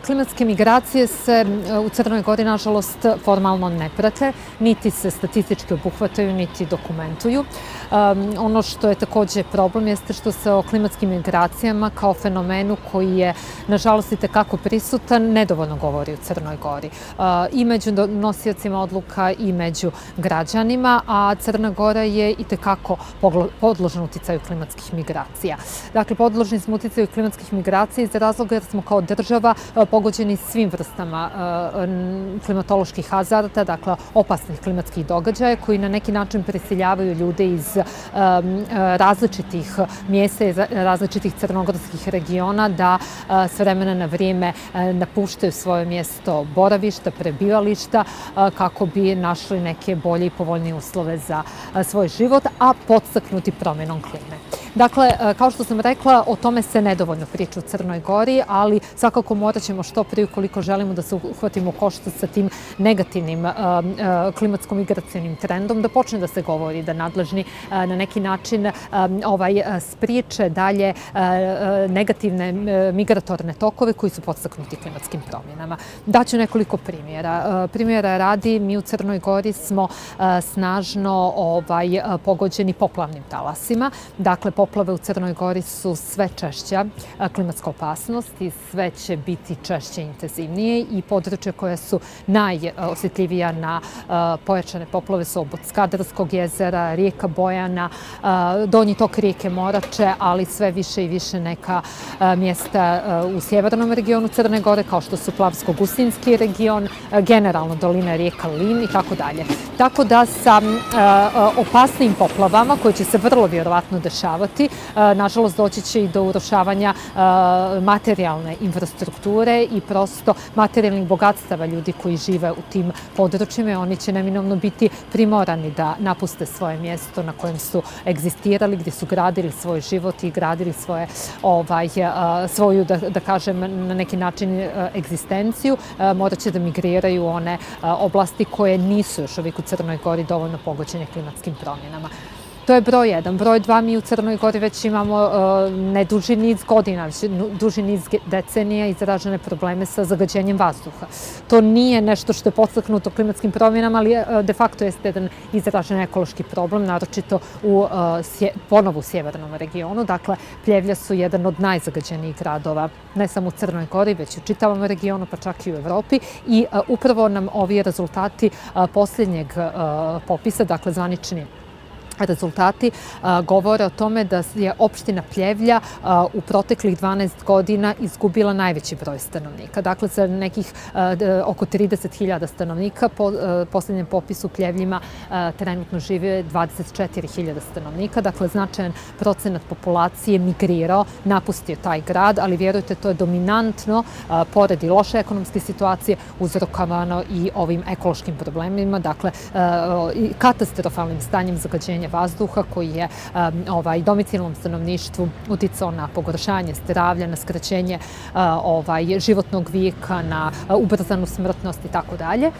klimatske migracije se u Crnoj Gori, nažalost, formalno ne prate, niti se statistički obuhvataju, niti dokumentuju. Ono što je takođe problem jeste što se o klimatskim migracijama kao fenomenu koji je, nažalost, i tekako prisutan, nedovoljno govori u Crnoj Gori. I među nosiocima odluka i među građanima, a Crna Gora je i tekako podložna uticaju klimatskih migracija. Dakle, podložni smo uticaju klimatskih migracija iz razloga jer smo kao država pogođeni svim vrstama klimatoloških hazarda, dakle opasnih klimatskih događaja koji na neki način prisiljavaju ljude iz različitih mjesta, iz različitih crnogorskih regiona da s vremena na vrijeme napuštaju svoje mjesto boravišta, prebivališta kako bi našli neke bolje i povoljnije uslove za svoj život, a podstaknuti promjenom klime. Dakle, kao što sam rekla, o tome se nedovoljno priča u Crnoj Gori, ali svakako morat ćemo što prije, ukoliko želimo da se uhvatimo u koštac sa tim negativnim klimatsko-migracionim trendom, da počne da se govori, da nadležni na neki način spriječe dalje negativne migratorne tokove koji su podstaknuti klimatskim promjenama. Daću nekoliko primjera. Primjera radi, mi u Crnoj Gori smo snažno pogođeni poplavnim talasima. Dakle, poplave u Crnoj Gori su sve češća klimatska opasnost i sve će biti češće i intenzivnije i područja koja su najosjetljivija na pojačane poplave su obod Skadarskog jezera, rijeka Bojana, donji tok rijeke Morače, ali sve više i više neka mjesta u sjevernom regionu Crne Gore, kao što su Plavsko-Gusinski region, generalno dolina rijeka Lim i tako dalje. Tako da sa opasnim poplavama, koje će se vrlo vjerovatno dešavati, nažalost doći će i do urušavanja materijalne infrastrukture i prosto materijalnih bogatstava ljudi koji žive u tim područjima i oni će neminovno biti primorani da napuste svoje mjesto na kojem su egzistirali, gdje su gradili svoj život i gradili svoju, da kažem, na neki način egzistenciju. Morat će da migriraju u one oblasti koje nisu još uvijek u Crnoj Gori dovoljno pogođene klimatskim promjenama. To je broj jedan. Broj dva, mi u Crnoj Gori već imamo ne duži niz godina, već duži niz decenija izražene probleme sa zagađenjem vazduha. To nije nešto što je podstaknuto klimatskim promjenama, ali de facto jeste jedan izražen ekološki problem, naročito ponovo u sjevernom regionu. Dakle, Pljevlja su jedan od najzagađenijih gradova, ne samo u Crnoj Gori, već u čitavom regionu, pa čak i u Evropi. I upravo nam ovi rezultati posljednjeg popisa, dakle zvanični rezultati govore o tome da je opština Pljevlja u proteklih 12 godina izgubila najveći broj stanovnika. Dakle, sa nekih oko 30.000 stanovnika, po posljednjem popisu u Pljevljima trenutno žive 24.000 stanovnika. Dakle, značajan procenat populacije migrirao, napustio taj grad, ali vjerujte, to je dominantno, pored i loše ekonomske situacije, uzrokovano i ovim ekološkim problemima, dakle, katastrofalnim stanjem zagađenja vazduha koji je domicilnom stanovništvu uticao na pogoršanje zdravlja, na skraćenje životnog vijeka, na ubrzanu smrtnost i tako dalje.